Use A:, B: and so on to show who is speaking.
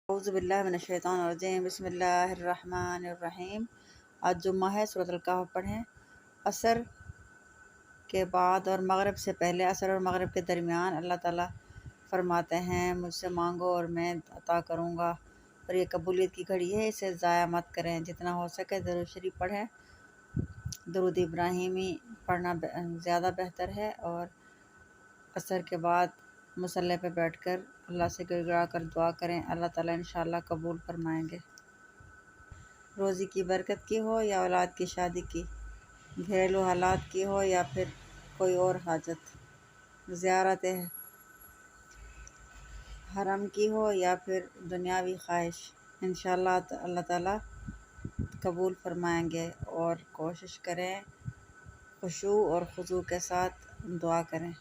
A: اعوذ باللہ من الشیطان الرجیم، بسم اللہ الرحمن الرحیم۔ آج جمعہ ہے، سورۃ الکہف پڑھیں۔ عصر کے بعد اور مغرب سے پہلے، عصر اور مغرب کے درمیان اللہ تعالیٰ فرماتے ہیں مجھ سے مانگو اور میں عطا کروں گا، اور یہ قبولیت کی گھڑی ہے، اسے ضائع مت کریں۔ جتنا ہو سکے درود شریف پڑھیں۔ درود ابراہیمی پڑھنا زیادہ بہتر ہے، اور عصر کے بعد مصلی پہ بیٹھ کر اللہ سے گڑ گڑا کر دعا کریں، اللہ تعالیٰ انشاءاللہ قبول فرمائیں گے۔ روزی کی برکت کی ہو یا اولاد کی شادی کی، گھریلو حالات کی ہو یا پھر کوئی اور حاجت، زیارت حرم کی ہو یا پھر دنیاوی خواہش، انشاءاللہ اللہ تعالیٰ قبول فرمائیں گے۔ اور کوشش کریں خشوع اور خضوع کے ساتھ دعا کریں۔